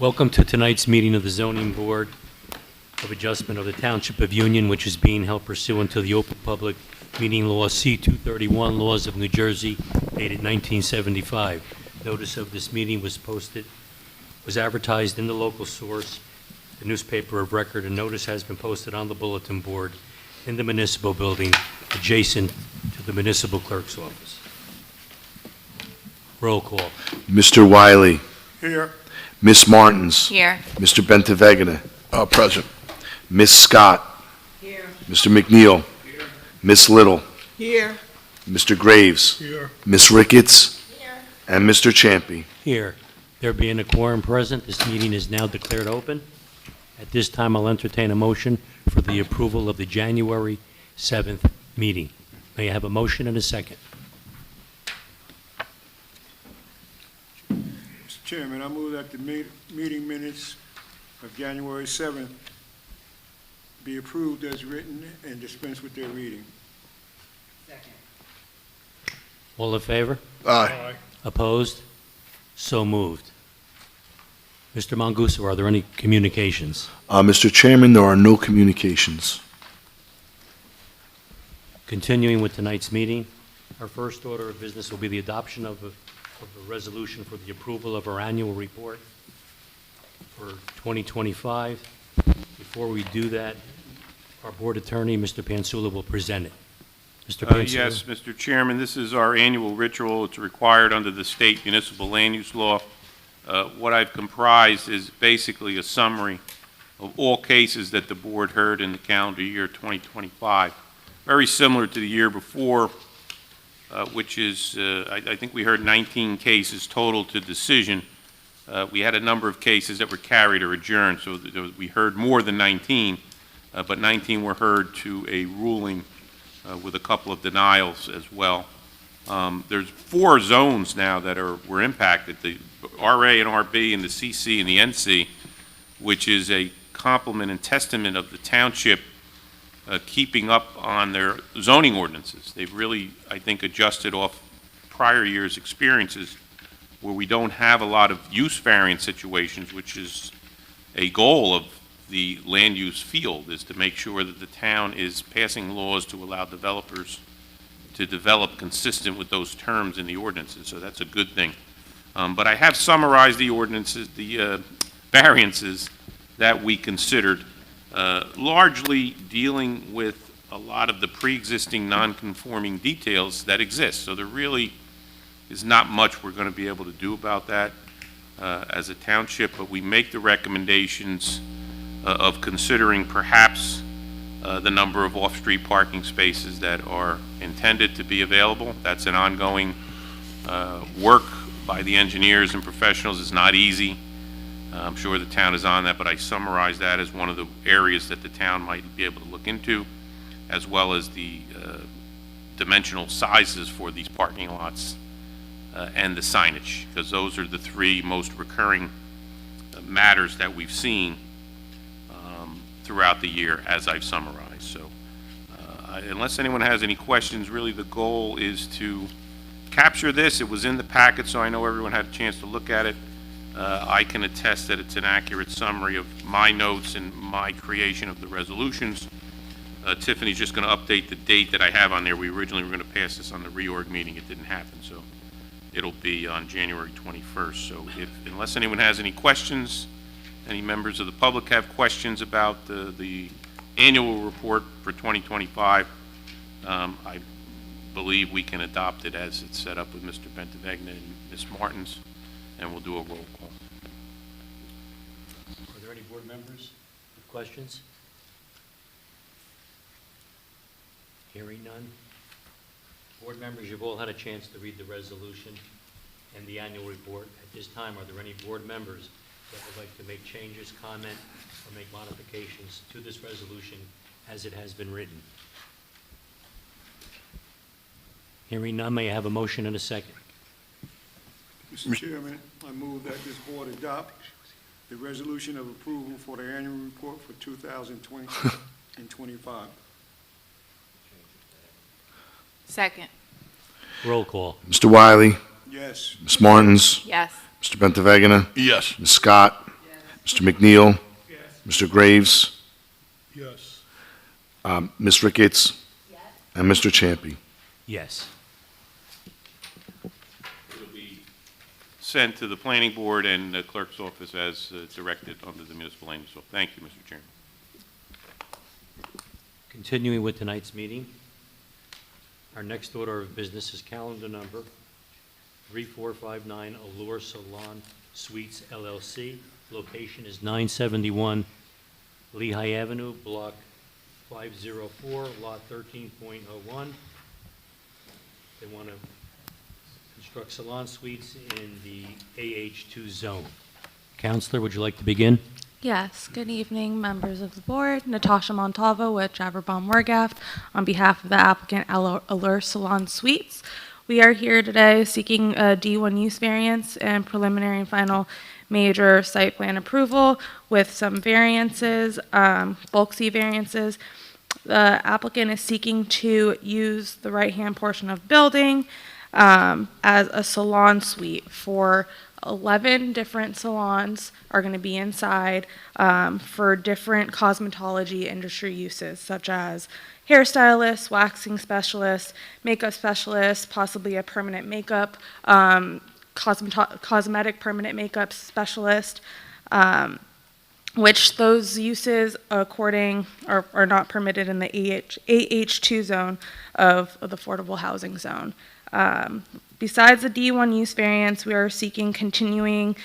Welcome to tonight's meeting of the Zoning Board of Adjustment of the Township of Union, which is being held pursuant to the Open Public Meeting Law C-231, Laws of New Jersey, dated 1975. Notice of this meeting was advertised in the local source, the newspaper of record, and notice has been posted on the bulletin board in the municipal building adjacent to the municipal clerk's office. Roll call. Mr. Wiley. Here. Miss Martins. Here. Mr. Bentavegna. Present. Miss Scott. Here. Mr. McNeil. Here. Miss Little. Here. Mr. Graves. Here. Miss Ricketts. Here. And Mr. Champy. Here. There being a quorum present, this meeting is now declared open. At this time, I'll entertain a motion for the approval of the January 7th meeting. May I have a motion and a second? Mr. Chairman, I move that the meeting minutes of January 7th be approved as written and dispense with their reading. All in favor? Aye. Opposed? So moved. Mr. Manguso, are there any communications? Mr. Chairman, there are no communications. Continuing with tonight's meeting, our first order of business will be the adoption of a resolution for the approval of our annual report for 2025. Before we do that, our board attorney, Mr. Pansula, will present it. Mr. Pansula? Yes, Mr. Chairman, this is our annual ritual. It's required under the state municipal land use law. What I've comprised is basically a summary of all cases that the board heard in the calendar year 2025. Very similar to the year before, which is, I think we heard 19 cases total to decision. We had a number of cases that were carried or adjourned, so we heard more than 19, but 19 were heard to a ruling with a couple of denials as well. There's 4 zones now that were impacted, the RA and RB and the CC and the NC, which is a complement and testament of the township keeping up on their zoning ordinances. They've really, I think, adjusted off prior years' experiences where we don't have a lot of use variance situations, which is a goal of the land use field, is to make sure that the town is passing laws to allow developers to develop consistent with those terms in the ordinances. So that's a good thing. But I have summarized the ordinances, the variances that we considered, largely dealing with a lot of the pre-existing non-conforming details that exist. So there really is not much we're going to be able to do about that as a township, but we make the recommendations of considering perhaps the number of off-street parking spaces that are intended to be available. That's an ongoing work by the engineers and professionals. It's not easy. I'm sure the town is on that, but I summarize that as one of the areas that the town might be able to look into, as well as the dimensional sizes for these parking lots and the signage, because those are the 3 most recurring matters that we've seen throughout the year as I've summarized. So unless anyone has any questions, really the goal is to capture this. It was in the packet, so I know everyone had a chance to look at it. I can attest that it's an accurate summary of my notes and my creation of the resolutions. Tiffany's just going to update the date that I have on there. We originally were going to pass this on the reorg meeting. It didn't happen, so it'll be on January 21st. So unless anyone has any questions, any members of the public have questions about the annual report for 2025, I believe we can adopt it as it's set up with Mr. Bentavegna and Ms. Martins, and we'll do a roll call. Are there any board members with questions? Hearing none. Board members, you've all had a chance to read the resolution and the annual report. At this time, are there any board members that would like to make changes, comment, or make modifications to this resolution as it has been written? Hearing none, may I have a motion and a second? Mr. Chairman, I move that this board adopt the resolution of approval for the annual report for 2020 and 25. Second. Roll call. Mr. Wiley. Yes. Miss Martins. Yes. Mr. Bentavegna. Yes. Miss Scott. Yes. Mr. McNeil? Yes. Mr. Graves? Yes. Ms. Ricketts? And Mr. Champy? Yes. It'll be sent to the planning board and the clerk's office as directed under the municipal land use law. Thank you, Mr. Chairman. Continuing with tonight's meeting, our next order of business is calendar number 3459 Allure Salon Suites LLC. Location is 971 Lehigh Avenue, Block 504, Lot 13.01. They want to construct salon suites in the AH2 zone. Counselor, would you like to begin? Yes, good evening, members of the board. Natasha Montavo with Jabberbaum Wargaft on behalf of the applicant Allure Salon Suites. We are here today seeking a D1 use variance and preliminary and final major site plan approval with some variances, bulk C variances. The applicant is seeking to use the right-hand portion of building as a salon suite for 11 different salons are going to be inside for different cosmetology industry uses, such as hairstylists, waxing specialists, makeup specialists, possibly a permanent makeup, cosmetic permanent makeup specialist, which those uses are not permitted in the AH2 zone of the affordable housing zone. Besides the D1 use variance, we are seeking continuing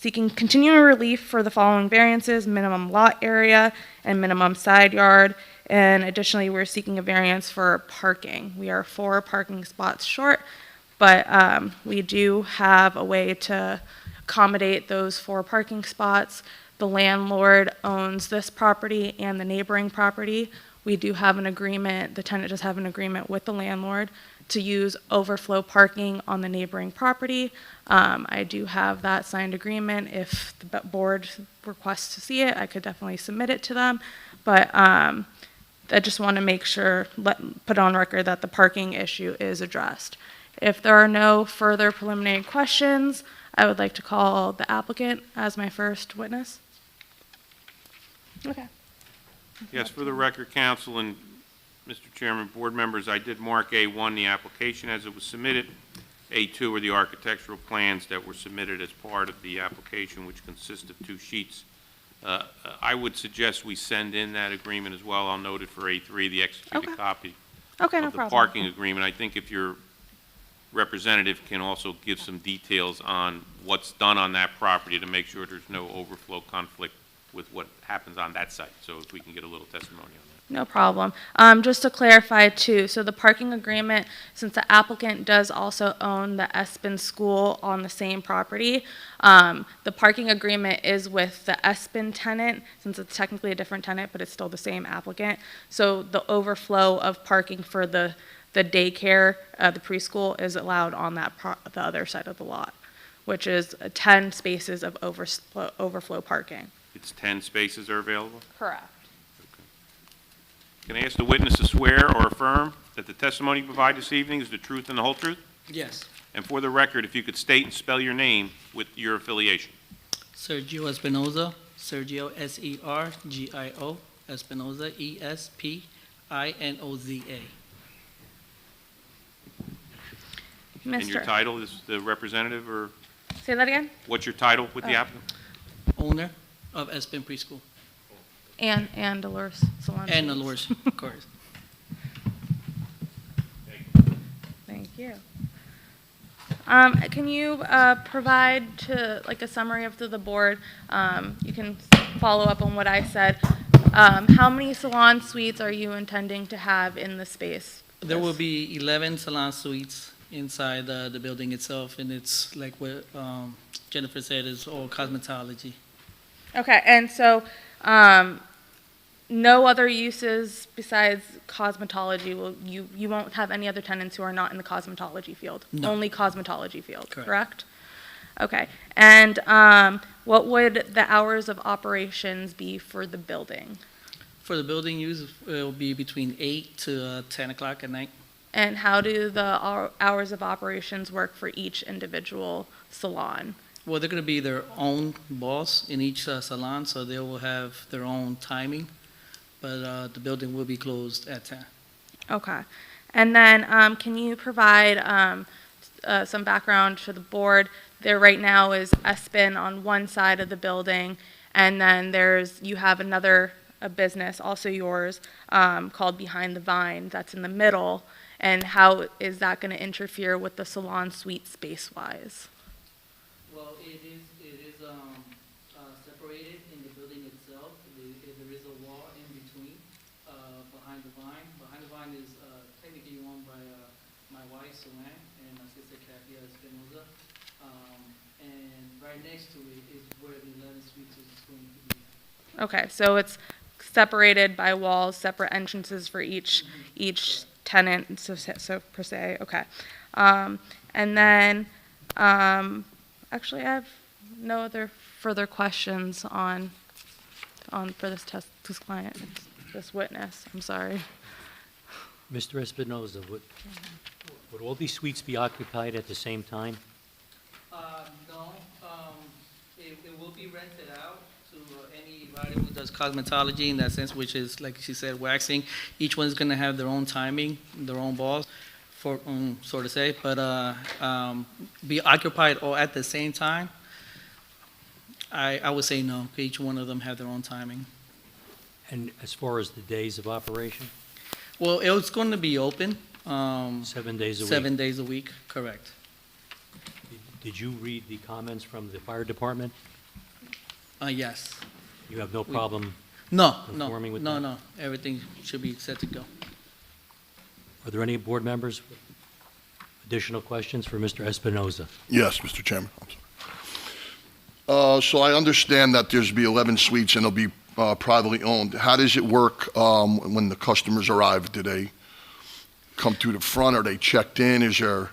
relief for the following variances: minimum lot area and minimum side yard. And additionally, we're seeking a variance for parking. We are 4 parking spots short, but we do have a way to accommodate those 4 parking spots. The landlord owns this property and the neighboring property. We do have an agreement, the tenant does have an agreement with the landlord to use overflow parking on the neighboring property. I do have that signed agreement. If the board requests to see it, I could definitely submit it to them. But I just want to make sure, put on record that the parking issue is addressed. If there are no further preliminary questions, I would like to call the applicant as my first witness. Okay. Yes, for the record, counsel and Mr. Chairman, board members, I did mark A1, the application as it was submitted. A2 are the architectural plans that were submitted as part of the application, which consist of 2 sheets. I would suggest we send in that agreement as well. I'll note it for A3, the executed Okay. copy Okay, no of the problem. parking agreement. I think if your representative can also give some details on what's done on that property to make sure there's no overflow conflict with what happens on that site. So if we can get a little testimony on that. No problem. Just to clarify too, so the parking agreement, since the applicant does also own the Espin School on the same property, the parking agreement is with the Espin tenant, since it's technically a different tenant, but it's still the same applicant. So the overflow of parking for the daycare, the preschool, is allowed on that the other side of the lot, which is 10 spaces of overflow parking. It's 10 spaces are available? Correct. Can I ask the witness to swear or affirm that the testimony you provide this evening is the truth and the whole truth? Yes. And for the record, if you could state and spell your name with your affiliation. Sergio Espinoza, Sergio Sergio, Espinoza, Espinoza. And your Mr. title is the representative, or Say that again? what's your title with the Oh. applicant? Owner of Espin Preschool. And Dolores Salon. And Suites. Allures, of course. Thank you. Can you provide a summary of to the board? You can follow up on what I said. How many salon suites are you intending to have in the space? There will be 11 salon suites inside the building itself, and it's like what Jennifer said, is all cosmetology. Okay, and so no other uses besides cosmetology. You won't have any other tenants who are not in the cosmetology field? No. Only cosmetology field, Correct. correct? Okay, and what would the hours of operations be for the building? For the building use, it will be between 8 to 10 o'clock at night. And how do the hours of operations work for each individual salon? Well, they're going to be their own boss in each salon, so they will have their own timing, but the building will be closed at 10. Okay. And then, can you provide some background to the board? There right now is Espin on one side of the building, and then you have a business, also yours, called Behind the Vine, that's in the middle. And how is that going to interfere with the salon suite space-wise? Well, it is separated in the building itself. There is a wall in between Behind the Vine. Behind the Vine is technically owned by my wife, Suan, and my sister, Katia Espinoza. And right next to it is where the 11 Suites is going to be. Okay, so it's separated by walls, separate entrances for each tenant, so per se, okay. And then, actually, I have no other further questions on for this client, this witness, I'm sorry. Mr. Espinoza, would all these suites be occupied at the same time? No, it will be rented out to anybody who does cosmetology in that sense, which is, like she said, waxing. Each one's gonna have their own timing, their own balls, for, so to say, but be occupied all at the same time? I would say no, each one of them have their own timing. And as far as the days of operation? Well, it's going to be open, 7 days a week? 7 days a week, correct. Did you read the comments from the fire department? Yes. You have no problem? No, Conforming with no, that? no, everything should be set to go. Are there any board members with additional questions for Mr. Espinoza? Yes, Mr. Chairman. I'm sorry. So I understand that there's be 11 suites and they'll be privately owned. How does it work when the customers arrive? Do they come to the front? Are they checked in? Is there?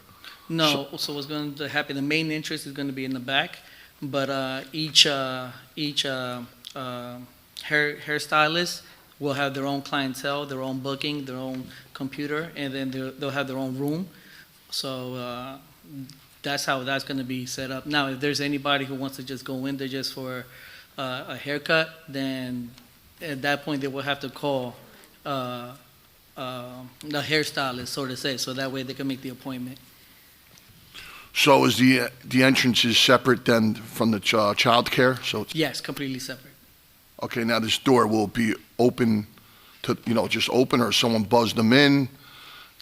No, so what's going to happen, the main entrance is going to be in the back, but each hairstylist will have their own clientele, their own booking, their own computer, and then they'll have their own room. So that's how that's going to be set up. Now, if there's anybody who wants to just go in there just for a haircut, then at that point they will have to call the hairstylist, so to say, so that way they can make the appointment. So is the entrance is separate then from the child care? So it's, Yes, completely separate. okay, now this door will be open to, just open, or someone buzzed them in?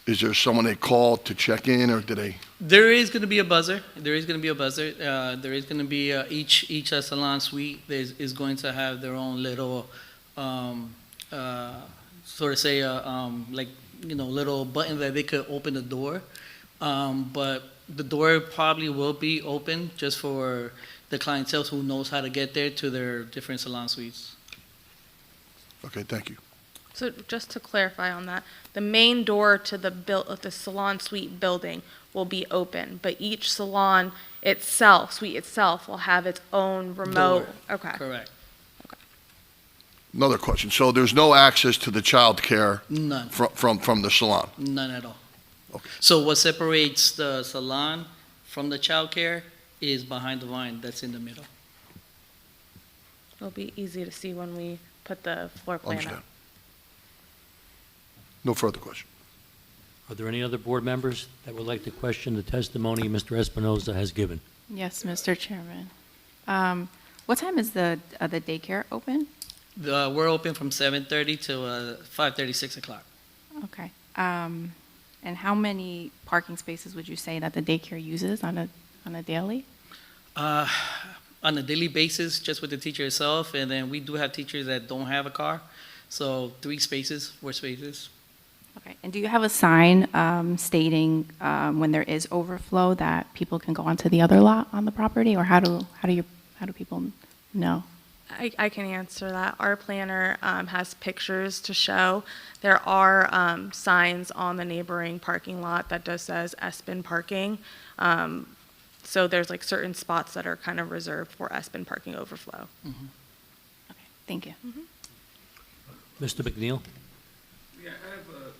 Is there someone they call to check in, or do they? There is going to be a buzzer. There is going to be a buzzer. There is going to be each salon suite is going to have their own little, sort of say, like, little button that they could open the door. But the door probably will be open just for the clientele who knows how to get there to their different salon suites. Okay, thank you. So just to clarify on that, the main door to the salon suite building will be open, but each salon suite itself will have its own remote. Door. Okay. Correct. Another question. So there's no access to the child care None. from the salon? None at all. Okay. So what separates the salon from the childcare is Behind the Vine that's in the middle. It'll be easy to see when we put the floor plan Understand. up. No further question. Are there any other board members that would like to question the testimony Mr. Espinoza has given? Yes, Mr. Chairman. What time is the daycare open? We're open from 7:30 to 5:30, 6 o'clock. Okay. And how many parking spaces would you say that the daycare uses on a daily? On a daily basis, just with the teacher herself, and then we do have teachers that don't have a car, so 4 spaces. Okay. And do you have a sign stating when there is overflow that people can go onto the other lot on the property, or how do people know? I can answer that. Our planner has pictures to show. There are signs on the neighboring parking lot that does says Espin parking. So there's like certain spots that are kind of reserved for Espin parking overflow. Okay. Thank you. Mr. McNeil? Yeah, I have a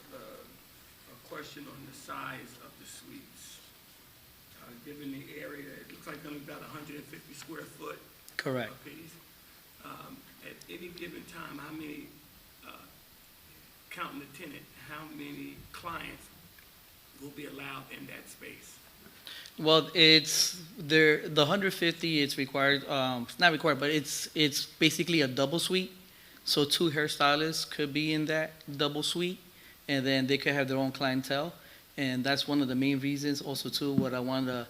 question on the size of the suites. given the area, it looks like only about 150 square foot Correct. apiece. At any given time, how many, counting the tenant, how many clients will be allowed in that space? Well, it's there, the 150, it's required, it's not required, but it's basically a double suite. So 2 hairstylists could be in that double suite, and then they could have their own clientele. And that's one of the main reasons also too, what I want to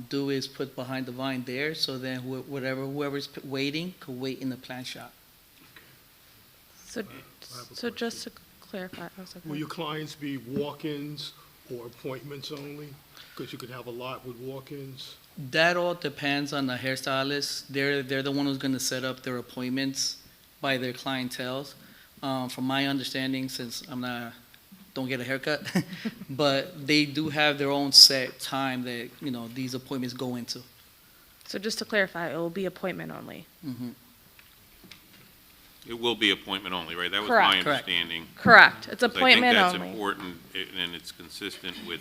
do is put behind the vine there, so then whoever's waiting could wait in the plant shop. So just to clarify, oh, so go Will ahead. your clients be walk-ins or appointments only? Because you could have a lot with walk-ins. That all depends on the hairstylist. They're the one who's going to set up their appointments by their clientele. From my understanding, since don't get a haircut, but they do have their own set time that, these appointments go into. So just to clarify, it will be appointment only. Mhm. It will be appointment only, right? That was Correct. my Correct. understanding. Correct. It's 'Cause appointment I only. think that's important, and it's consistent with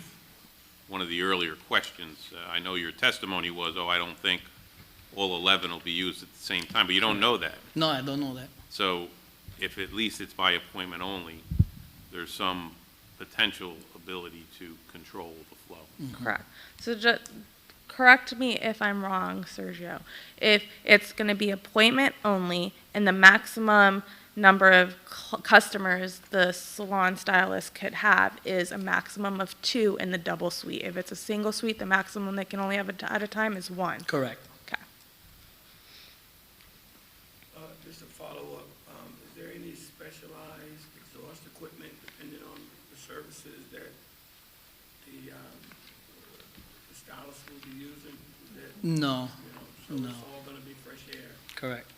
one of the earlier questions. I know your testimony was, I don't think all 11 will be used at the same time, but you don't know that. No, I don't know that. So if at least it's by appointment only, there's some potential ability to control the flow. Correct. So just correct me if I'm wrong, Sergio. If it's going to be appointment only and the maximum number of customers the salon stylist could have is a maximum of 2 in the double suite. If it's a single suite, the maximum they can only have at a time is 1. Correct. Okay. Just to follow up, is there any specialized exhaust equipment depending on the services that the stylist will be using? That, No, so no. it's all gonna be fresh air? correct.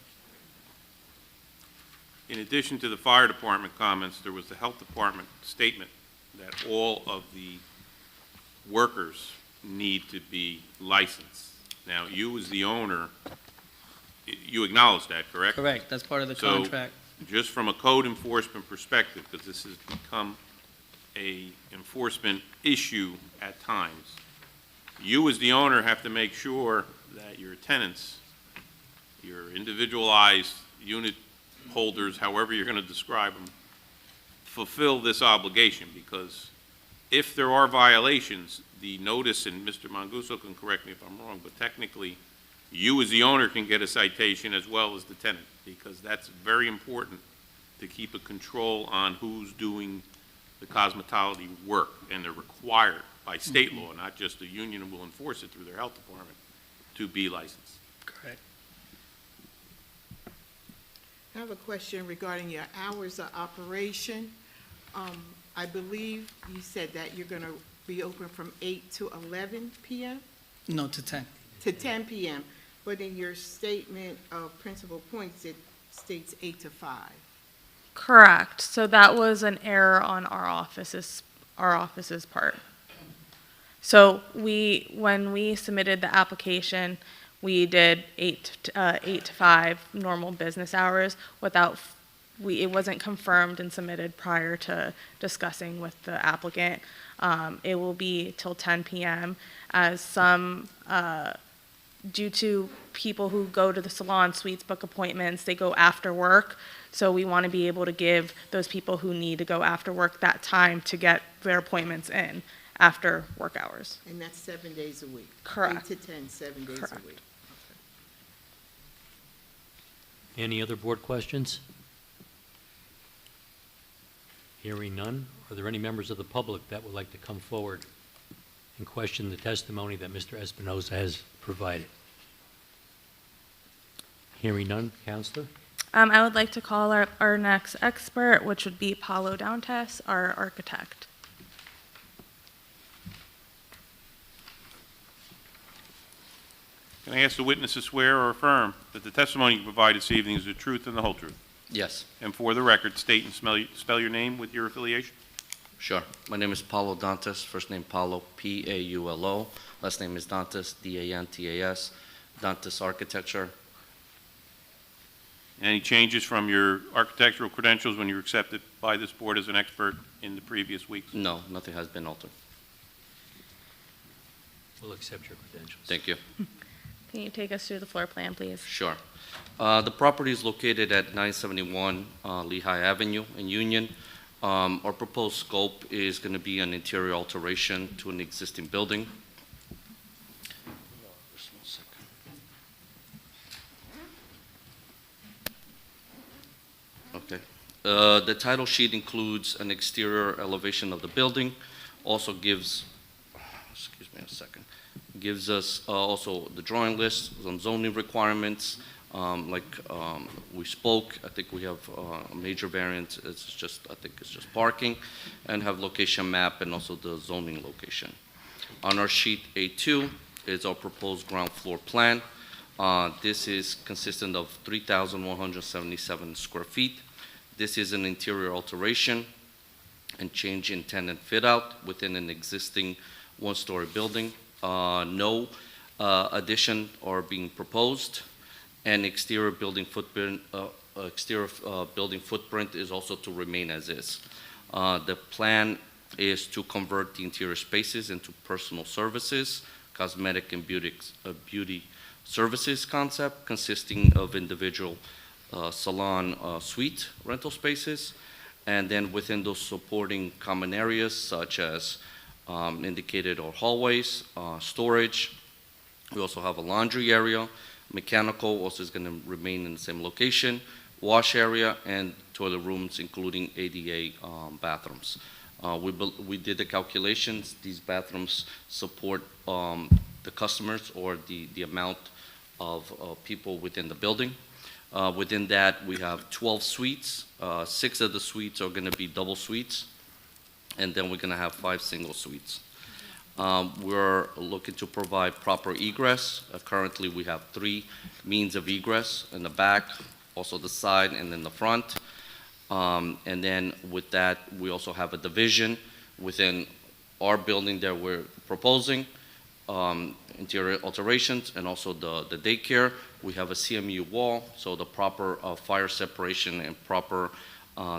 In addition to the fire department comments, there was the health department statement that all of the workers need to be licensed. Now, you as the owner, you acknowledge that, correct? Correct, that's part of the So- contract. Just from a code enforcement perspective, because this has become a enforcement issue at times, you as the owner have to make sure that your tenants, your individualized unit holders, however you're going to describe them, fulfill this obligation, because if there are violations, the notice, and Mr. Manguso can correct me if I'm wrong, but technically, you as the owner can get a citation as well as the tenant, because that's very important to keep a control on who's doing the cosmetology work, and they're required by state law, not just the union will enforce it through their health department, to be licensed. Correct. I have a question regarding your hours of operation. I believe you said that you're going to be open from 8 to 11 p.m. No, to 10. to 10 p.m., but in your statement of principal points, it states 8 to 5. Correct. So that was an error on our office's part. So when we submitted the application, we did 8 to 5 normal business hours it wasn't confirmed and submitted prior to discussing with the applicant. It will be till 10 p.m. as some, due to people who go to the salon suites, book appointments, they go after work. So we want to be able to give those people who need to go after work that time to get their appointments in after work hours. And that's 7 days a week? Correct. 8 to 10, 7 days Correct. a week. Any other board questions? Hearing none, are there any members of the public that would like to come forward and question the testimony that Mr. Espinoza has provided? Hearing none, Counselor? I would like to call our next expert, which would be Paulo Dantes, our architect. Can I ask the witness to swear or affirm that the testimony you provide this evening is the truth and the whole truth? Yes, And for the record, state and spell your name with your affiliation. sure. My name is Paulo Dantes, first name Paulo, Paulo, last name is Dantes, Dantas, Dantes Architecture. Any changes from your architectural credentials when you were accepted by this board as an expert in the previous weeks? No, nothing has been altered. We'll accept your credentials. Thank you. Can you take us through the floor plan, please? Sure. The property is located at 971 Lehigh Avenue in Union. Our proposed scope is going to be an interior alteration to an existing building. Just one second. Okay. The title sheet includes an exterior elevation of the building, also gives, excuse me a second, gives us also the drawing list, some zoning requirements. We spoke, I think we have a major variance, it's just, I think it's just parking, and have location map and also the zoning location. On our sheet A2 is our proposed ground floor plan. This is consistent of 3,177 square feet. This is an interior alteration and change in tenant fit out within an existing one-story building. No addition are being proposed, and exterior building footprint is also to remain as is. The plan is to convert the interior spaces into personal services, cosmetic and beauty services concept consisting of individual salon suite rental spaces, and then within those supporting common areas such as indicated or hallways, storage. We also have a laundry area. Mechanical also is going to remain in the same location. Wash area and toilet rooms, including ADA bathrooms. We did the calculations. These bathrooms support the customers or the amount of people within the building. Within that, we have 12 suites. 6 of the suites are going to be double suites, and then we're going to have 5 single suites. We're looking to provide proper egress. Currently, we have 3 means of egress in the back, also the side, and then the front. And then with that, we also have a division within our building that we're proposing, interior alterations, and also the daycare. We have a CMU wall, so the proper fire separation and proper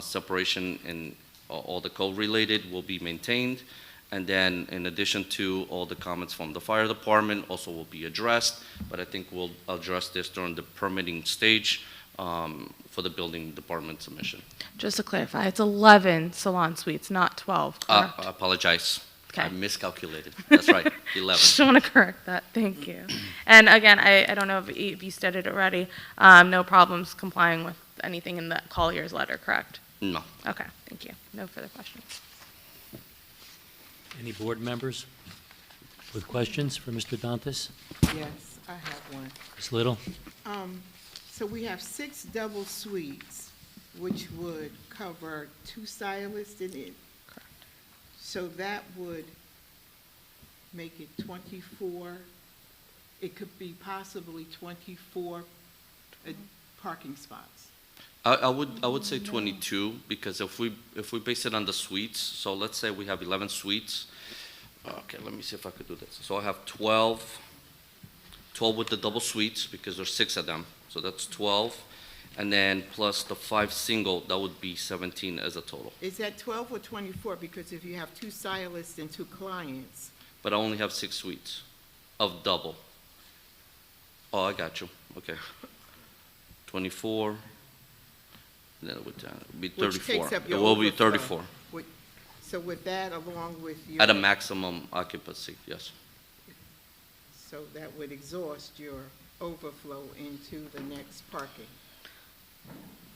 separation and all the code related will be maintained. And then in addition to all the comments from the fire department also will be addressed, but I think we'll address this during the permitting stage for the building department submission. Just to clarify, it's 11 salon suites, not 12, correct? I apologize. Okay. I miscalculated. That's right, 11. Just want to correct that, thank you. And again, I don't know if you stated it already, no problems complying with anything in the Collier's letter, correct? No. Okay, thank you. No further questions. Any board members with questions for Mr. Dantas? Yes, I have one. Ms. Little? So we have 6 double suites, which would cover 2 stylists in it. Correct. So that would make it 24. It could be possibly 24 parking spots. I would say 22, because if we base it on the suites, so let's say we have 11 suites. Okay, let me see if I could do this. So I have 12 with the double suites, because there's 6 of them, so that's 12. And then plus the 5 single, that would be 17 as a total. Is that 12 or 24? Because if you have 2 stylists and 2 clients. But I only have 6 suites of double. Oh, I got you, okay. 24. Then it would be 34. Which takes up your It will be overflow. 34. So with that, along with your. At a maximum occupancy, yes. So that would exhaust your overflow into the next parking.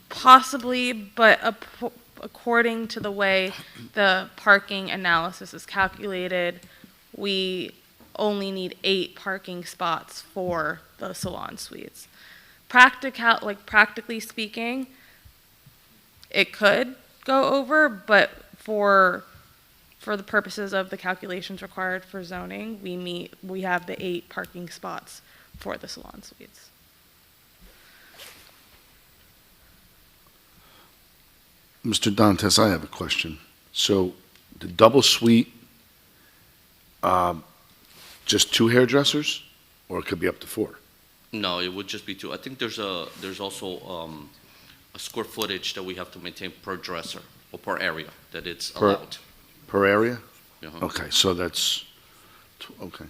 Possibly, but according to the way the parking analysis is calculated, we only need 8 parking spots for the salon suites. Practically speaking, it could go over, but for the purposes of the calculations required for zoning, we have the 8 parking spots for the salon suites. Mr. Dantes, I have a question. So the double suite, just 2 hairdressers, or it could be up to 4? No, it would just be 2. I think there's also a square footage that we have to maintain per dresser or per area that it's allowed. Per area? Uh-huh. Okay, so that's, okay.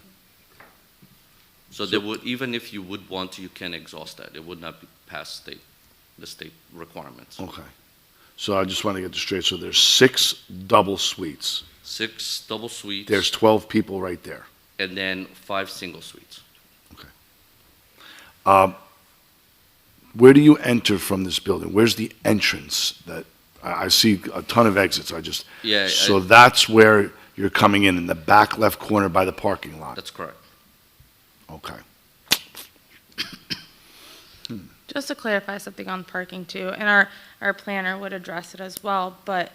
So there would, even if you would want to, you can exhaust that. It would not be past the state requirements. Okay. So I just want to get this straight. So there's 6 double suites. 6 double suites. There's 12 people right there. And then 5 single suites. Where do you enter from this building? Where's the entrance? That I see a ton of exits. Yeah, So that's where you're coming in the back left corner by the parking lot. That's correct. Okay. Just to clarify something on parking too, and our planner would address it as well, but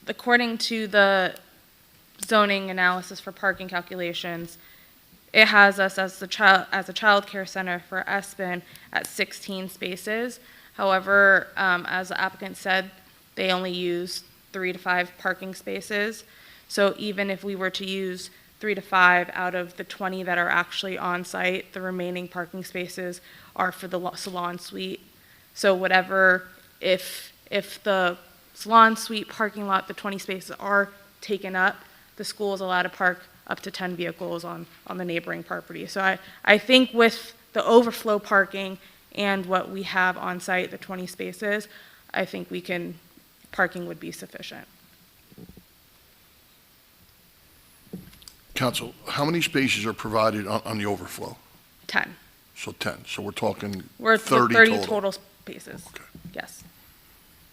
according to the zoning analysis for parking calculations, it has us as a child care center for ESPN at 16 spaces. However, as the applicant said, they only use 3 to 5 parking spaces. So even if we were to use 3 to 5 out of the 20 that are actually on site, the remaining parking spaces are for the salon suite. So whatever, if the salon suite parking lot, the 20 spaces are taken up, the school is allowed to park up to 10 vehicles on the neighboring property. So I think with the overflow parking and what we have on site, the 20 spaces, I think parking would be sufficient. Counsel, how many spaces are provided on the overflow? 10. So 10, so we're talking We're 30 30 total. total spaces. Okay. Yes.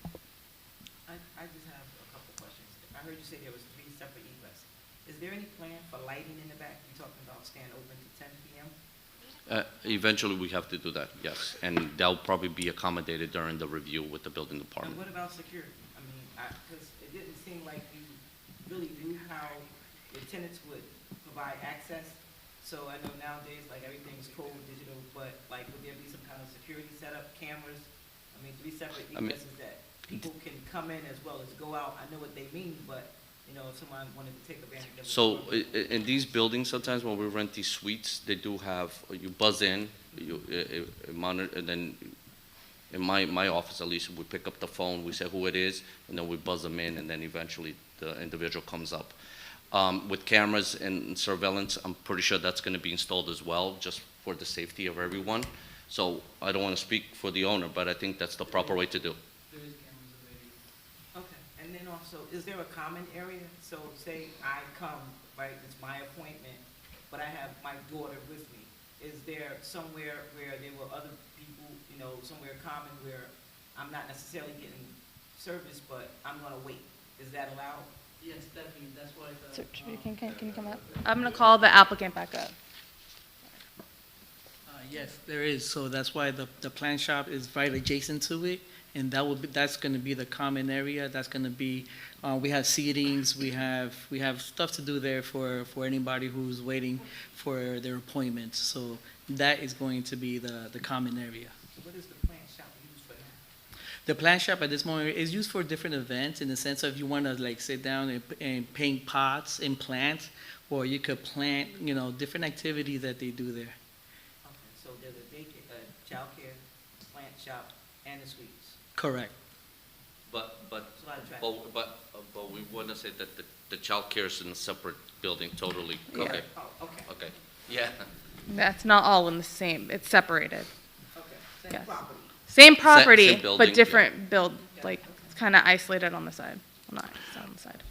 I just have a couple questions. I heard you say there was 3 separate egress. Is there any plan for lighting in the back? You're talking about staying open to 10 p.m.? Eventually, we have to do that, yes. And that'll probably be accommodated during the review with the building And department. what about security? I mean, because it didn't seem like you really knew how the tenants would provide access. So I know nowadays, like, everything's cold, digital, but, like, would there be some kind of security setup, cameras? I mean, 3 separate I mean- egresses that people can come in as well as go out. I know what they mean, but, you know, if someone wanted to take advantage of it. So in these buildings, sometimes when we rent these suites, they do have, you buzz in, you monitor, and then in my office at least, we pick up the phone, we say who it is, and then we buzz them in, and then eventually the individual comes up. With cameras and surveillance, I'm pretty sure that's going to be installed as well, just for the safety of everyone. So I don't want to speak for the owner, but I think that's the proper way to do. There is cameras available. Okay, and then also, is there a common area? So say I come, right, it's my appointment, but I have my daughter with me. Is there somewhere where there were other people, you know, somewhere common where I'm not necessarily getting service, but I'm gonna wait? Is that allowed? Yes, definitely, that's why So, can you come up? I'm going to call the applicant back up. Yes, there is, so that's why the plant shop is right adjacent to it, and that's gonna be the common area, that's gonna be, we have seatings, we have stuff to do there for anybody who's waiting for their appointments, so that is going to be the common area. What is the plant shop used for now? The plant shop at this moment is used for different events, in the sense of you wanna like sit down and paint pots and plants, or you could plant, you know, different activities that they do there. Okay, so there's a daycare, childcare, plant shop, and the suites. But It's a lot of traffic. but we want to say that the childcare is in a separate building totally. Yeah. Okay, Oh, okay, okay, yeah. That's not all in the same, it's separated. okay. Same Yes. property. Same property, same building, but yeah. different build, like, it's kind of isolated on the side. Well, not on the side.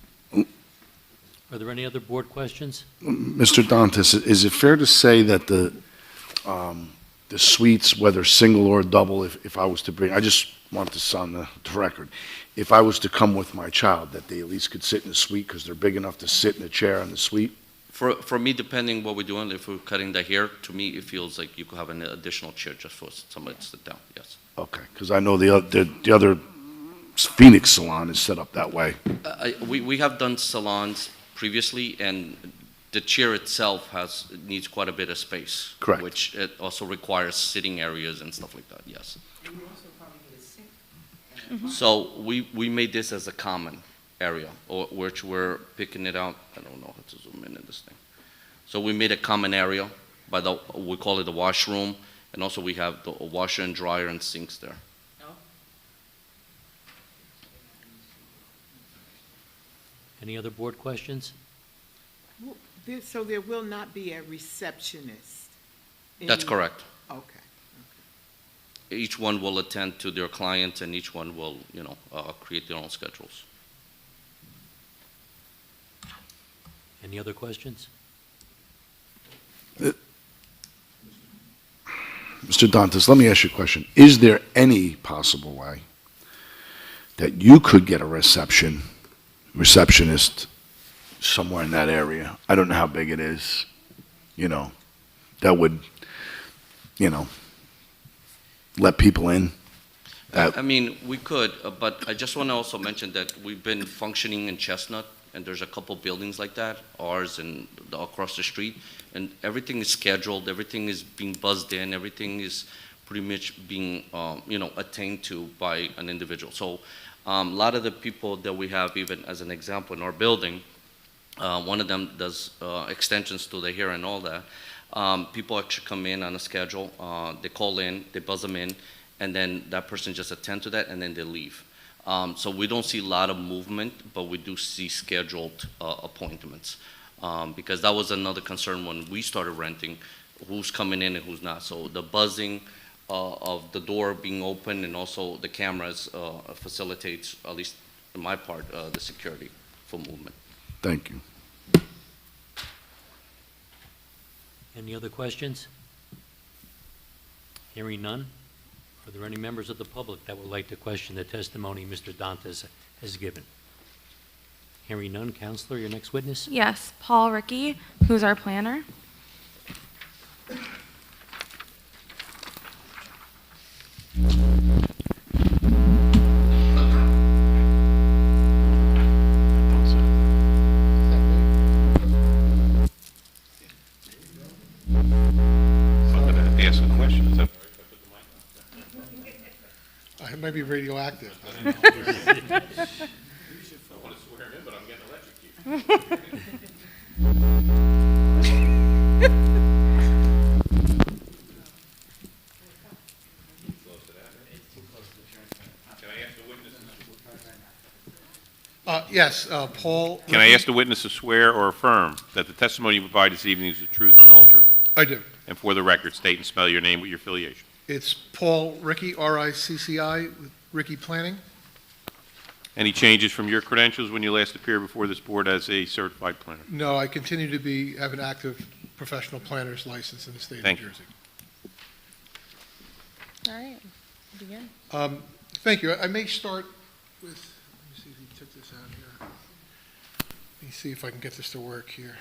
Are there any other board questions? Mr. Dantes, is it fair to say that the suites, whether single or double, if I was to bring, I just want this on the record, if I was to come with my child, that they at least could sit in the suite because they're big enough to sit in a chair in the suite? For me, depending what we're doing, if we're cutting the hair, to me, it feels like you could have an additional chair just for somebody to sit down, yes. Okay, because I know the other Phoenix salon is set up that way. We have done salons previously, and the chair itself needs quite a bit of space. Correct. Which it also requires sitting areas and stuff like that, yes. And you also probably need a sink. So we made this as a common area, which we're picking it out. I don't know how to zoom in this thing. So we made a common area we call it the washroom, and also we have the washer and dryer and sinks there. No? Any other board questions? So there will not be a receptionist? That's correct. Okay. Each one will attend to their clients, and each one will, create their own schedules. Any other questions? Mr. Dantas, let me ask you a question. Is there any possible way that you could get a receptionist somewhere in that area? I don't know how big it is, that would, let people in? I mean, we could, but I just want to also mention that we've been functioning in Chestnut, and there's a couple buildings like that, ours and across the street, and everything is scheduled, everything is being buzzed in, everything is pretty much being, attained to by an individual. So a lot of the people that we have, even as an example, in our building, one of them does extensions to the hair and all that. People actually come in on a schedule, they call in, they buzz them in, and then that person just attend to that, and then they leave. So we don't see a lot of movement, but we do see scheduled appointments. Because that was another concern when we started renting, who's coming in and who's not. So the buzzing of the door being open and also the cameras facilitates, at least in my part, the security for movement. Thank you. Any other questions? Hearing none. Are there any members of the public that would like to question the testimony Mr. Dantas has given? Hearing none. Counselor, your next witness? Yes, Paul Ricky, who's our planner. Ask a question. Is that It might be radioactive. I don't know. I want to swear him in, but I'm getting electrocuted. Can I ask the witness? Yes, Paul. Can I ask the witness to swear or affirm that the testimony you provide this evening is the truth and the whole truth? I do. And for the record, state and spell your name with your affiliation. It's Paul Ricky, R-I-C-C-I, with Ricky Planning. Any changes from your credentials when you last appeared before this board as a certified planner? No, I continue to have an active professional planner's license in the state of Thank New you. Jersey. All right, begin. Thank you. I may start with, let me see if he took this out here. Let me see if I can get this to work here.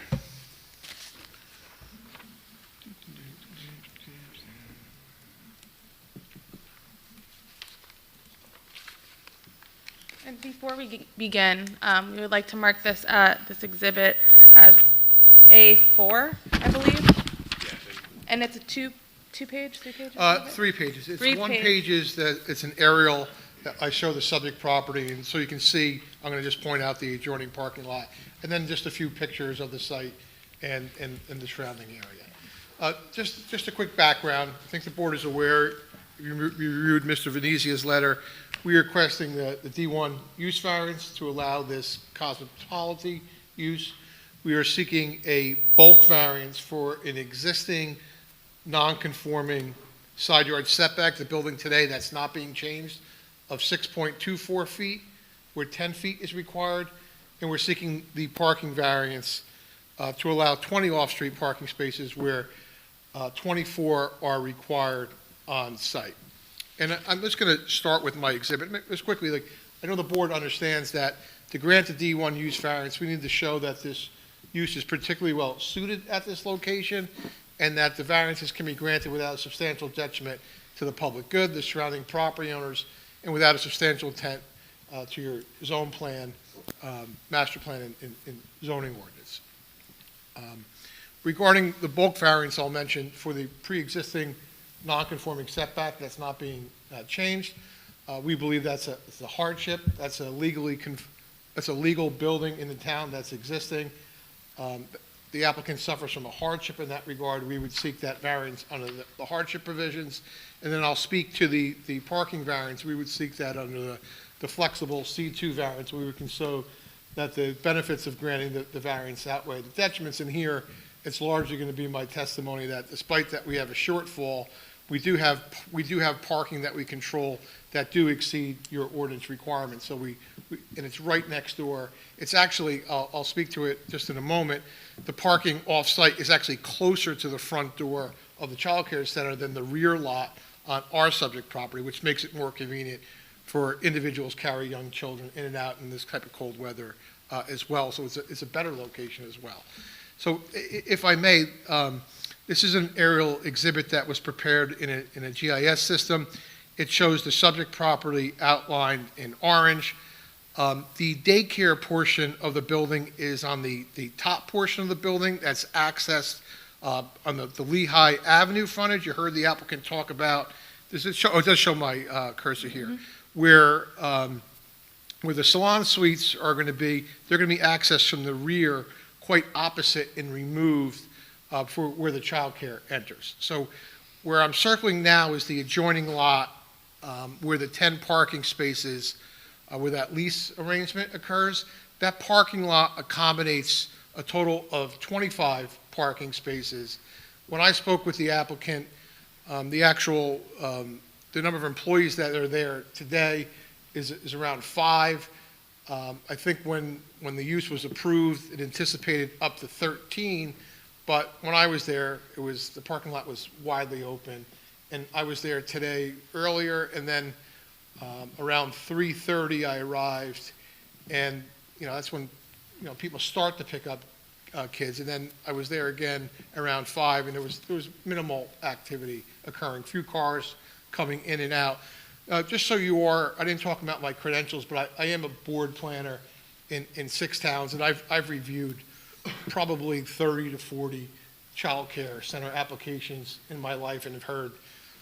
And before we begin, we would like to mark this exhibit as A4, I believe. And it's a two-page, three-page? 3 pages. It's 3 one page. page is that it's an aerial that I show the subject property, and so you can see, I'm going to just point out the adjoining parking lot, and then just a few pictures of the site and the surrounding area. Just a quick background. I think the board is aware, you reviewed Mr. Venezia's letter. We are requesting the D1 use variance to allow this cosmetology use. We are seeking a bulk variance for an existing non-conforming side yard setback, the building today that's not being changed, of 6.24 feet, where 10 feet is required, and we're seeking the parking variance to allow 20 off-street parking spaces where 24 are required on site. And I'm just going to start with my exhibit just quickly. I know the board understands that to grant the D1 use variance, we need to show that this use is particularly well suited at this location, and that the variances can be granted without a substantial detriment to the public good, the surrounding property owners, and without a substantial intent to your zone plan, master plan, and zoning ordinance. Regarding the bulk variance, I'll mention for the pre-existing non-conforming setback that's not being changed, we believe it's a hardship. That's a legal building in the town that's existing. The applicant suffers from a hardship in that regard. We would seek that variance under the hardship provisions. And then I'll speak to the parking variance. We would seek that under the flexible C2 variance. We would show that the benefits of granting the variance that way. The detriments in here it's largely going to be my testimony that despite that we have a shortfall, we do have parking that we control that do exceed your ordinance requirements. So and it's right next door. It's actually, I'll speak to it just in a moment. The parking off-site is actually closer to the front door of the child care center than the rear lot on our subject property, which makes it more convenient for individuals carry young children in and out in this type of cold weather as well. So it's a better location as well. So if I may, this is an aerial exhibit that was prepared in a GIS system. It shows the subject property outlined in orange. The daycare portion of the building is on the top portion of the building that's accessed on the Lehigh Avenue frontage. You heard the applicant talk about, it does show my cursor here, where the salon suites are going to be, they're going to be accessed from the rear, quite opposite and removed for where the child care enters. So where I'm circling now is the adjoining lot where the 10 parking spaces, where that lease arrangement occurs. That parking lot accommodates a total of 25 parking spaces. When I spoke with the applicant, the number of employees that are there today is around 5. I think when the use was approved, it anticipated up to 13, but when I was there, the parking lot was widely open. And I was there today earlier, and then around 3:30 I arrived, and that's when people start to pick up kids. And then I was there again around 5, and there was minimal activity occurring, few cars coming in and out. Just so you are, I didn't talk about my credentials, but I am a board planner in 6 towns, and I've reviewed probably 30 to 40 child care center applications in my life, and have heard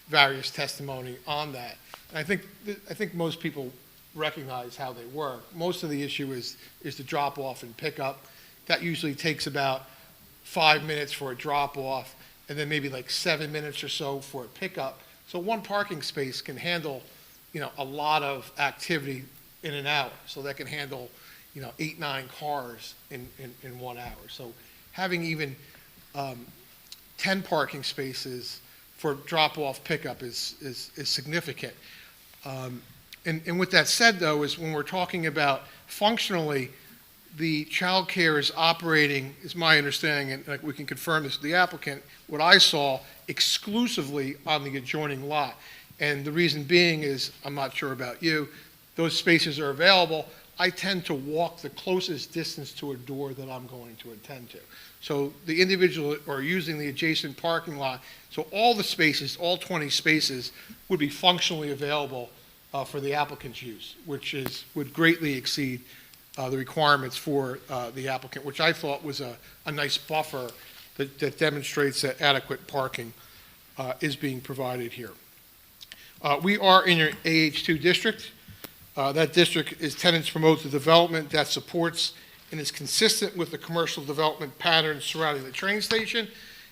various testimony on that. And I think most people recognize how they work. Most of the issue is the drop off and pickup. That usually takes about 5 minutes for a drop off, and then maybe like 7 minutes or so for a pickup. So one parking space can handle, a lot of activity in an hour. So that can handle, 8, 9 cars in 1 hour. So having even 10 parking spaces for drop-off pickup is significant. And with that said, though, is when we're talking about functionally, the child care is operating, is my understanding, and we can confirm this with the applicant, what I saw exclusively on the adjoining lot. And the reason being is, I'm not sure about you, those spaces are available. I tend to walk the closest distance to a door that I'm going to attend to. So the individual are using the adjacent parking lot. So all the spaces, all 20 spaces, would be functionally available for the applicant's use, which would greatly exceed the requirements for the applicant, which I thought was a nice buffer that demonstrates that adequate parking is being provided here. We are in your AH2 district. That district is tenants promote the development that supports and is consistent with the commercial development patterns surrounding the train station.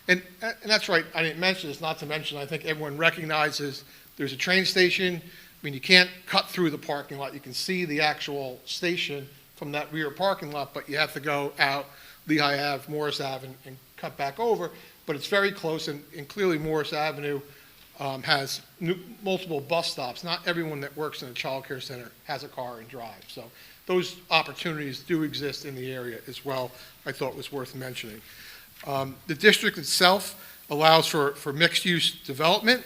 And that's right, I didn't mention this, not to mention, I think everyone recognizes there's a train station. I mean, you can't cut through the parking lot. You can see the actual station from that rear parking lot, but you have to go out Lehigh Ave, Morris Ave, and cut back over. But it's very close, and clearly Morris Avenue has multiple bus stops. Not everyone that works in a child care center has a car and drives. So those opportunities do exist in the area as well. I thought was worth mentioning. The district itself allows for mixed-use development.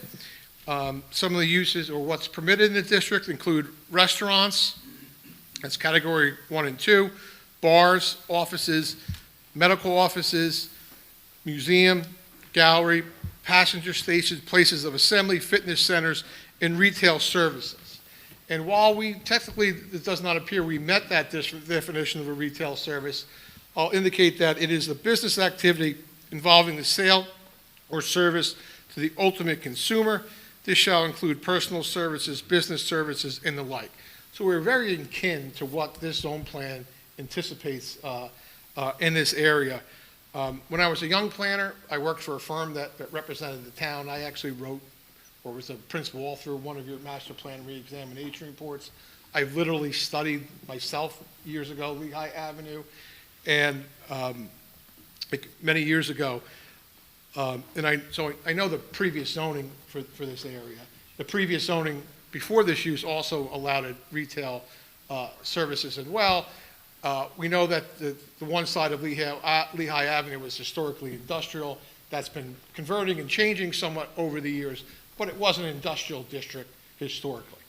Some of the uses or what's permitted in the district include restaurants, that's category 1 and 2, bars, offices, medical offices, museum, gallery, passenger stations, places of assembly, fitness centers, and retail services. And while technically, it does not appear we met that definition of a retail service, I'll indicate that it is the business activity involving the sale or service to the ultimate consumer. This shall include personal services, business services, and the like. So we're very akin to what this zone plan anticipates in this area. When I was a young planner, I worked for a firm that represented the town. I actually wrote, or was the principal all through one of your master plan re-examination reports. I literally studied myself years ago, Lehigh Avenue. And like many years ago, so I know the previous zoning for this area. The previous zoning before this use also allowed retail services as well. We know that the one side of Lehigh Avenue was historically industrial. That's been converting and changing somewhat over the years, but it was an industrial district historically.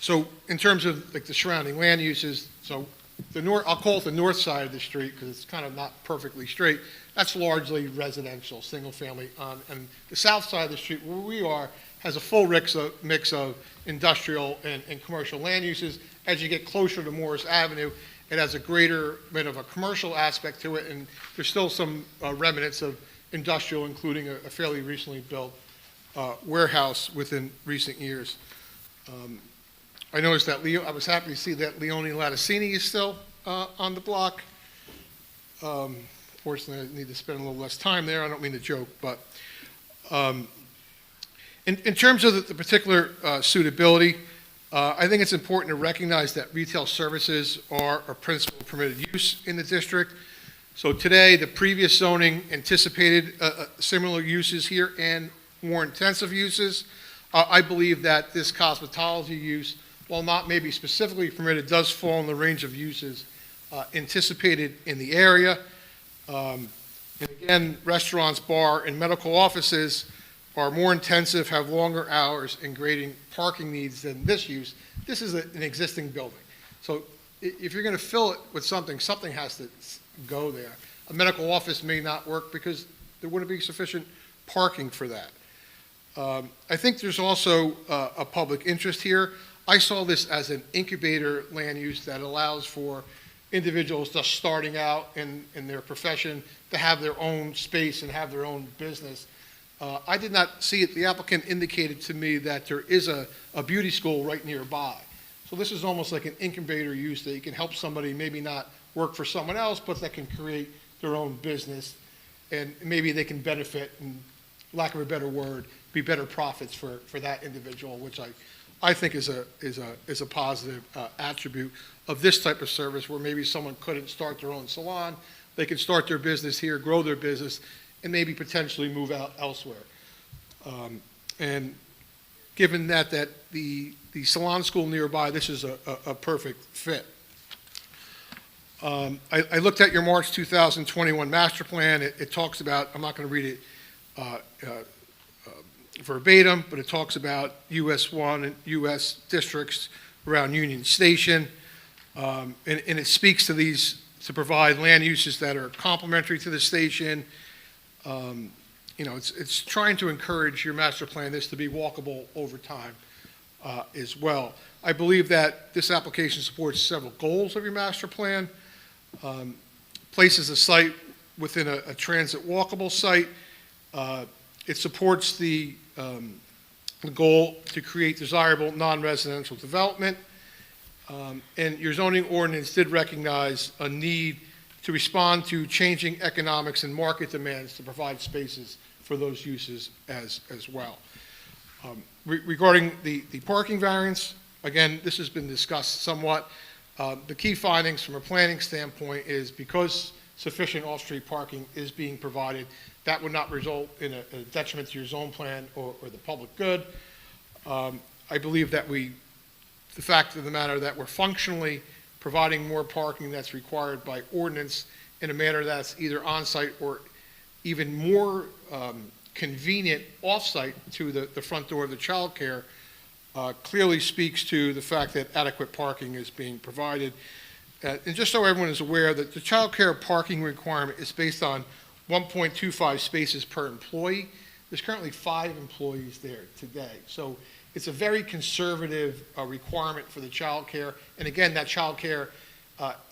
So in terms of like the surrounding land uses, so I'll call it the north side of the street because it's kind of not perfectly straight. That's largely residential, single family. And the south side of the street where we are has a full mix of industrial and commercial land uses. As you get closer to Morris Avenue, it has a greater bit of a commercial aspect to it, and there's still some remnants of industrial, including a fairly recently built warehouse within recent years. I noticed that I was happy to see that Leone Latticini is still on the block. Fortunately, I need to spend a little less time there. I don't mean to joke, but in terms of the particular suitability, I think it's important to recognize that retail services are a principal permitted use in the district. So today, the previous zoning anticipated similar uses here and more intensive uses. I believe that this cosmetology use, while not maybe specifically permitted, does fall in the range of uses anticipated in the area. And again, restaurants, bar, and medical offices are more intensive, have longer hours, and grading parking needs than this use. This is an existing building. So if you're going to fill it with something, something has to go there. A medical office may not work because there wouldn't be sufficient parking for that. I think there's also a public interest here. I saw this as an incubator land use that allows for individuals just starting out in their profession to have their own space and have their own business. I did not see it. The applicant indicated to me that there is a beauty school right nearby. So this is almost like an incubator use that you can help somebody maybe not work for someone else, but that can create their own business, and maybe they can benefit, and lack of a better word, be better profits for that individual, which I think is a positive attribute of this type of service, where maybe someone couldn't start their own salon, they could start their business here, grow their business, and maybe potentially move out elsewhere. And given that the salon school nearby, this is a perfect fit. I looked at your March 2021 master plan. It talks about, I'm not going to read it verbatim, but it talks about US 1 and US districts around Union Station. And it speaks to these, to provide land uses that are complementary to the station. It's trying to encourage your master plan, this to be walkable over time as well. I believe that this application supports several goals of your master plan. Places a site within a transit walkable site. It supports the goal to create desirable non-residential development. And your zoning ordinance did recognize a need to respond to changing economics and market demands to provide spaces for those uses as well. Regarding the parking variance, again, this has been discussed somewhat. The key findings from a planning standpoint is because sufficient off-street parking is being provided, that would not result in a detriment to your zone plan or the public good. I believe that the fact of the matter that we're functionally providing more parking that's required by ordinance in a manner that's either on-site or even more convenient off-site to the front door of the child care clearly speaks to the fact that adequate parking is being provided. And just so everyone is aware that the child care parking requirement is based on 1.25 spaces per employee. There's currently 5 employees there today. So it's a very conservative requirement for the child care. And again, that child care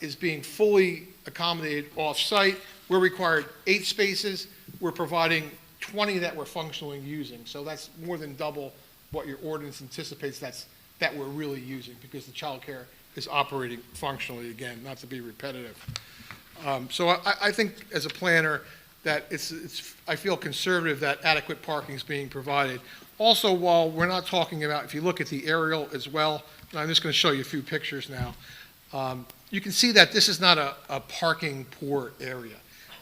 is being fully accommodated off-site. We're required 8 spaces. We're providing 20 that we're functionally using. So that's more than double what your ordinance anticipates that we're really using, because the child care is operating functionally, again, not to be repetitive. So I think as a planner that I feel conservative that adequate parking is being provided. Also, while we're not talking about, if you look at the aerial as well, and I'm just going to show you a few pictures now, You can see that this is not a parking poor area.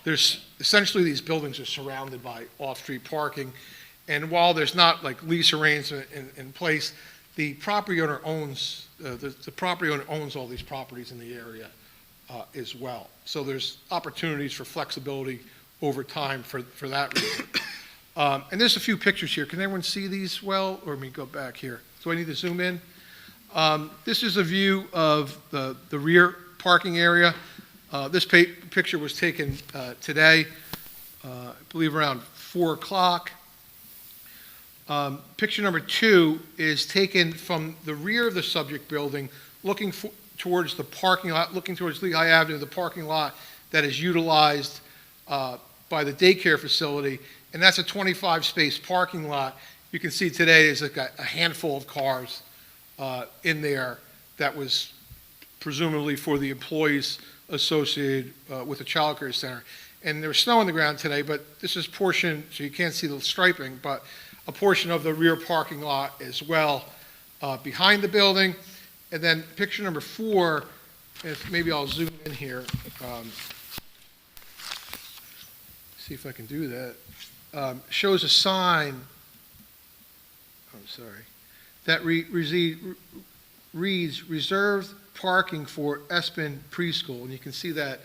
There's, essentially, these buildings are surrounded by off-street parking, and while there's not like lease arrangement in place, the property owner owns, the property owner owns all these properties in the area as well. So there's opportunities for flexibility over time for that reason. And there's a few pictures here. Can everyone see these well? Or let me go back here. Do I need to zoom in? This is a view of the rear parking area. This picture was taken today, I believe around 4 o'clock. Picture number 2 is taken from the rear of the subject building, looking towards the parking lot, looking towards Lehigh Avenue, the parking lot that is utilized by the daycare facility, and that's a 25-space parking lot. You can see today there's like a handful of cars in there that was presumably for the employees associated with the child care center. And there was snow on the ground today, but this is portion, so you can't see the striping, but a portion of the rear parking lot as well behind the building. And then picture number 4, if maybe I'll zoom in here, see if I can do that, shows a sign, I'm sorry, that reads reserved parking for Espin Preschool. And you can see that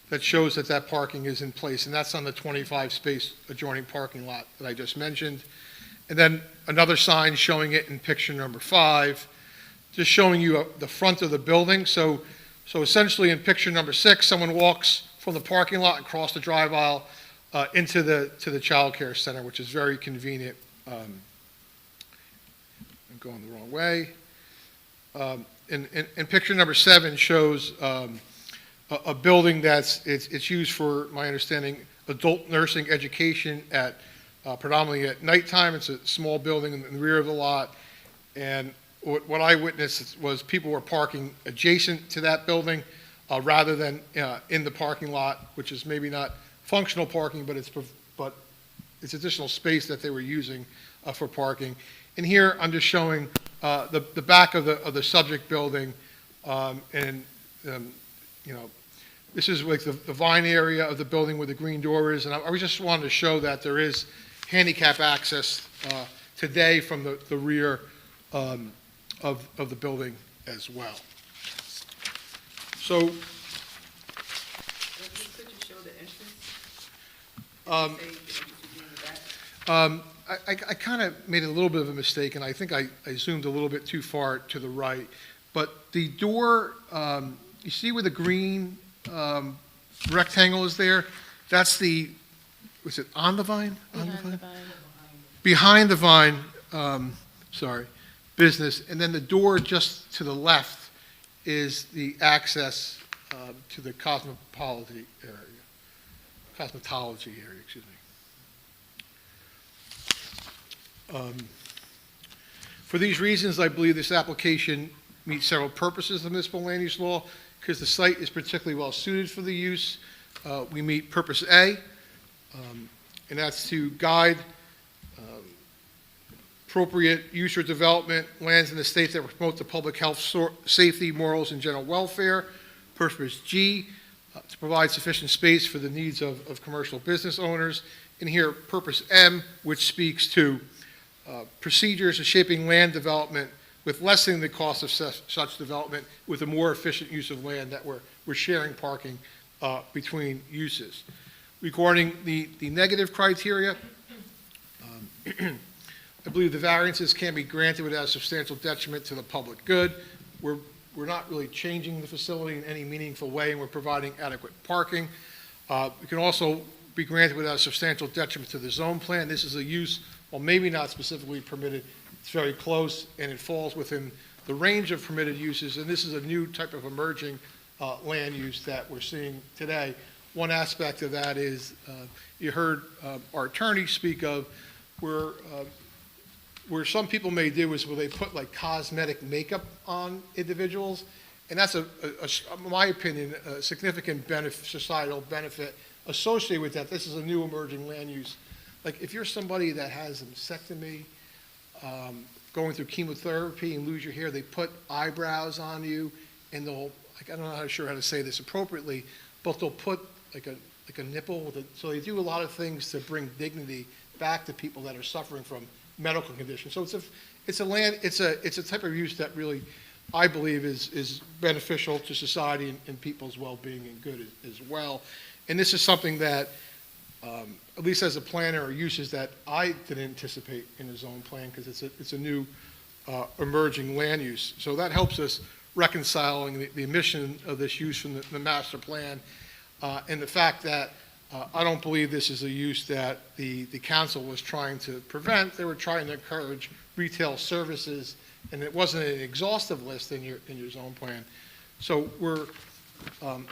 that shows that parking is in place, and that's on the 25-space adjoining parking lot that I just mentioned. And then another sign showing it in picture number 5, just showing you the front of the building. So essentially in picture number 6, someone walks from the parking lot across the drive aisle into the child care center, which is very convenient. I'm going the wrong way. And picture number 7 shows a building it's used for, my understanding, adult nursing education at predominantly at nighttime. It's a small building in the rear of the lot, and what I witnessed was people were parking adjacent to that building rather than in the parking lot, which is maybe not functional parking, but it's additional space that they were using for parking. And here I'm just showing the back of the subject building, you know, this is like the vine area of the building where the green door is, and I just wanted to show that there is handicap access today from the rear of the building as well. So, Could you show the entrance? I kind of made a little bit of a mistake, and I think I zoomed a little bit too far to the right. But the door, you see where the green rectangle is there? That's the, was it on the vine? Behind the vine, sorry, business. And then the door just to the left is the access to the cosmetology area, excuse me. For these reasons, I believe this application meets several purposes of the municipal land use law, because the site is particularly well suited for the use. We meet purpose A, and that's to guide appropriate use or development lands in the state that promote the public health, safety, morals, and general welfare. Purpose G, to provide sufficient space for the needs of commercial business owners. And here, purpose M, which speaks to procedures of shaping land development with lessening the cost of such development with a more efficient use of land that we're sharing parking between uses. Regarding the negative criteria, I believe the variances can be granted without substantial detriment to the public good. We're not really changing the facility in any meaningful way, and we're providing adequate parking. It can also be granted without substantial detriment to the zone plan. This is a use, while maybe not specifically permitted, it's very close, and it falls within the range of permitted uses, and this is a new type of emerging land use that we're seeing today. One aspect of that is, you heard our attorney speak of where some people may do is where they put like cosmetic makeup on individuals, and that's in my opinion, a significant societal benefit associated with that. This is a new emerging land use. Like if you're somebody that has a mastectomy, going through chemotherapy and lose your hair, they put eyebrows on you, and they'll, like, I don't know how to say this appropriately, but they'll put like a nipple with it. So they do a lot of things to bring dignity back to people that are suffering from medical conditions. So it's a type of use that really, I believe, is beneficial to society and people's well-being and good as well. And this is something that, at least as a planner, are uses that I didn't anticipate in the zone plan, because it's a new emerging land use. So that helps us reconciling the omission of this use from the master plan, and the fact that I don't believe this is a use that the council was trying to prevent. They were trying to encourage retail services, and it wasn't an exhaustive list in your zone plan. So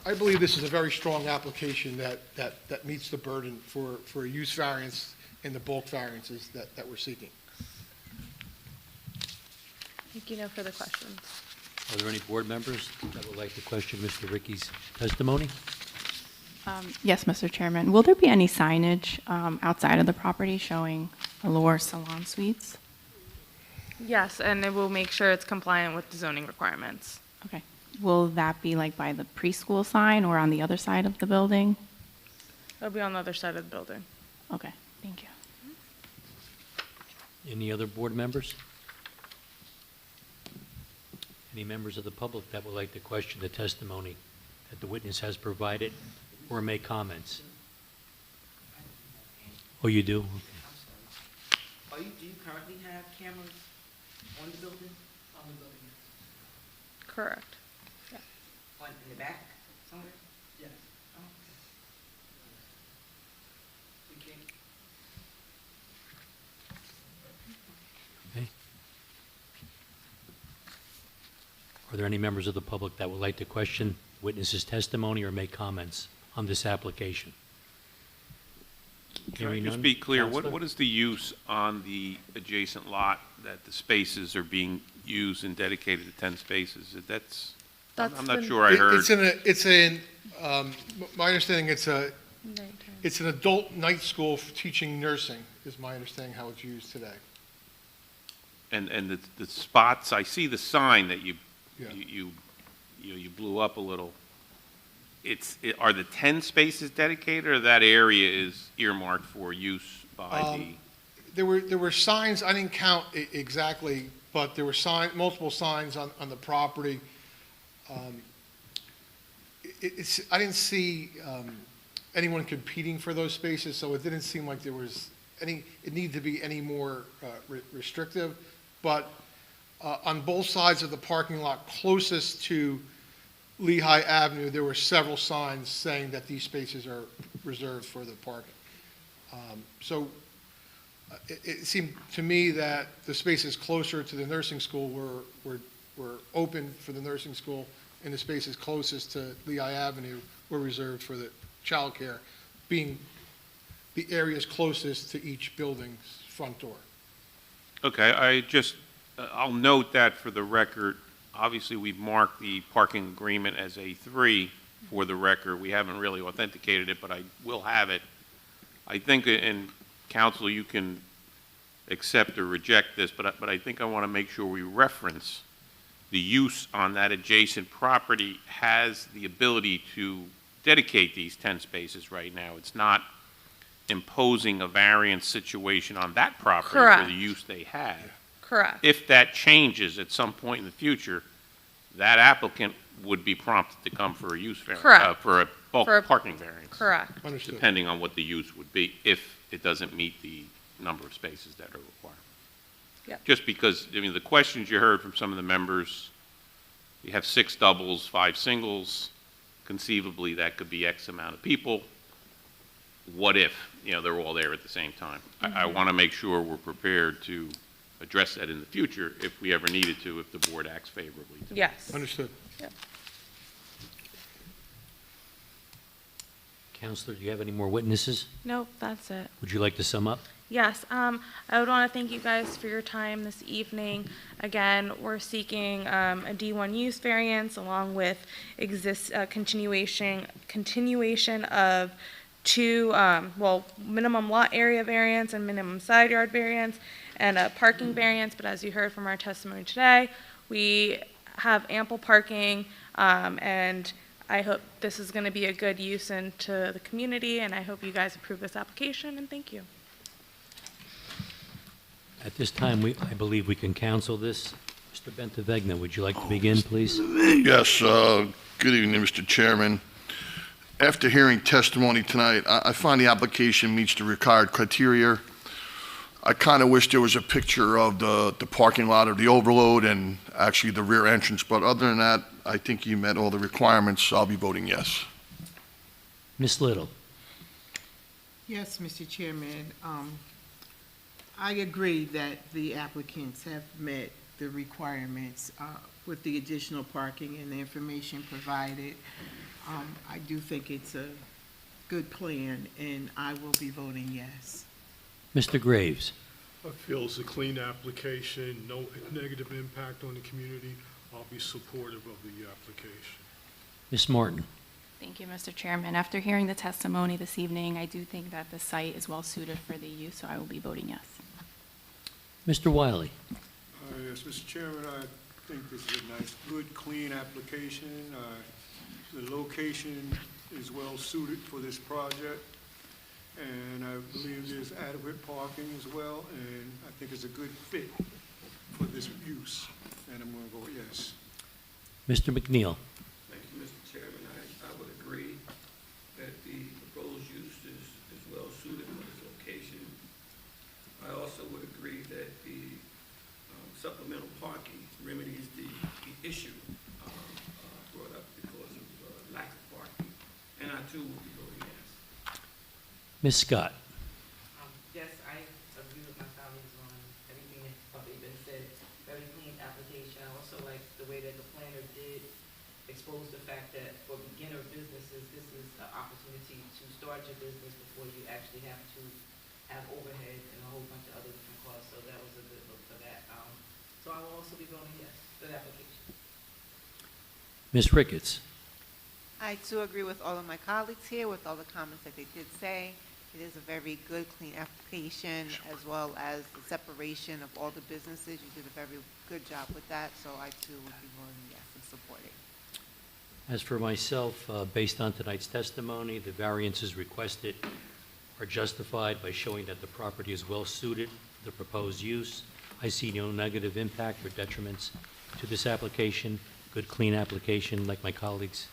I believe this is a very strong application that meets the burden for a use variance and the bulk variances that we're seeking. Thank you. No further questions. Are there any board members that would like to question Mr. Ricky's testimony? Yes, Mr. Chairman. Will there be any signage outside of the property showing Allure Salon Suites? Yes, and it will make sure it's compliant with the zoning requirements. Okay. Will that be like by the preschool sign or on the other side of the building? It'll be on the other side of the building. Okay, thank you. Any other board members? Any members of the public that would like to question the testimony that the witness has provided or make comments? Oh, you do? Okay. Do you currently have cameras on the building? On the building, Correct. In the back somewhere? yes. Oh, We can, Okay. Are there any members of the public that would like to question witness's testimony or make comments on this application? Can I Hearing just none? be clear, Counselor? what is the use on the adjacent lot that the spaces are being used and dedicated to 10 spaces? I'm not sure I heard. My understanding, it's Nighttime. an adult night school for teaching nursing, is my understanding how it's used today. And the spots, I see the sign that you Yeah. blew up a little. Are the 10 spaces dedicated, or that area is earmarked for use by There were signs, I didn't count exactly, but there were multiple signs on the property. I didn't see anyone competing for those spaces, so it didn't seem like there was it needed to be any more restrictive. But on both sides of the parking lot closest to Lehigh Avenue, there were several signs saying that these spaces are reserved for the parking. So it seemed to me that the spaces closer to the nursing school were open for the nursing school, and the spaces closest to Lehigh Avenue were reserved for the childcare, being the areas closest to each building's front door. Okay, I'll note that for the record. Obviously, we've marked the parking agreement as A3 for the record. We haven't really authenticated it, but I will have it. I think, and council, you can accept or reject this, but I think I want to make sure we reference the use on that adjacent property has the ability to dedicate these 10 spaces right now. It's not imposing a variance situation on that property for Correct. the use they have. Correct. If that changes at some point in the future, that applicant would be prompted to come for a use variance. Correct. For a bulk For a- parking variance. Correct. Understood. Depending on what the use would be, if it doesn't meet the number of spaces that are required. Yep. Just because, I mean, the questions you heard from some of the members, you have 6 doubles, 5 singles, conceivably that could be X amount of people. What if, they're all there at the same time? I want to make sure we're prepared to address that in the future if we ever needed to, if the board acts favorably. to that. Yes. Understood. Counselor, do you have any more witnesses? Nope, that's it. Would you like to sum up? Yes, I would want to thank you guys for your time this evening. Again, we're seeking a D1 use variance along with continuation of 2, minimum lot area variance and minimum side yard variance, and a parking variance, but as you heard from our testimony today, we have ample parking, and I hope this is going to be a good use into the community, and I hope you guys approve this application, and thank you. At this time, I believe we can counsel this. Mr. Bentavegna, would you like to begin, please? Yes, good evening, Mr. Chairman. After hearing testimony tonight, I find the application meets the required criteria. I kind of wish there was a picture of the parking lot or the overload and actually the rear entrance, but other than that, I think you met all the requirements. I'll be voting yes. Ms. Little? Yes, Mr. Chairman. I agree that the applicants have met the requirements with the additional parking and the information provided. I do think it's a good plan, and I will be voting yes. Mr. Graves? I feel it's a clean application, no negative impact on the community. I'll be supportive of the application. Ms. Martin? Thank you, Mr. Chairman. After hearing the testimony this evening, I do think that the site is well suited for the use, so I will be voting yes. Mr. Wiley? Yes, Mr. Chairman, I think this is a nice, good, clean application. The location is well suited for this project, and I believe there's adequate parking as well, and I think it's a good fit for this use, and I'm going to vote yes. Mr. McNeil? Thank you, Mr. Chairman. I would agree that the proposed use is well suited for this location. I also would agree that the supplemental parking remedies the issue brought up because of lack of parking. And I too will be voting yes. Ms. Scott? Yes, I agree with my colleagues on everything that's probably been said. Very clean application. I also like the way that the planner did expose the fact that for beginner businesses, this is an opportunity to start your business before you actually have to have overhead and a whole bunch of other different costs. So that was a good look for that. So I will also be voting yes for the application. Ms. Ricketts? I too agree with all of my colleagues here, with all the comments that they did say. It is a very good, clean application, as well as the separation of all the businesses. You did a very good job with that, so I too would be voting yes and supporting. As for myself, based on tonight's testimony, the variances requested are justified by showing that the property is well suited for the proposed use. I see no negative impact or detriments to this application. Good, clean application, like my colleagues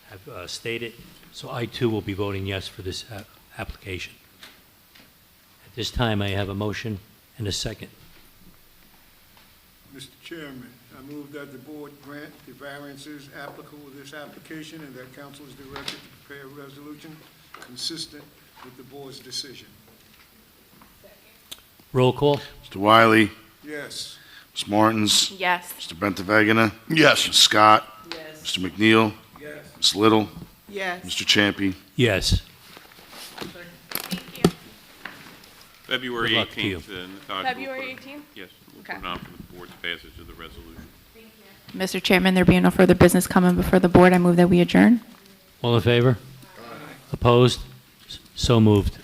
have stated. So I too will be voting yes for this application. At this time, I have a motion and a second. Mr. Chairman, I move that the board grant the variances applicable to this application and that council is directed to prepare a resolution consistent with the board's decision. Roll call. Mr. Wiley? Yes. Ms. Martins? Yes. Mr. Bentavegna? Yes. Ms. Scott? Yes. Mr. McNeil? Yes. Ms. Little? Yes. Mr. Champy? Yes. Thank you. February Good luck to you. 18th. Natasha, February 18th? Yes, we'll Okay. put it on for the board's passage of the resolution. Mr. Chairman, there being no further business coming before the board, I move that we adjourn. All in favor? Opposed? So moved.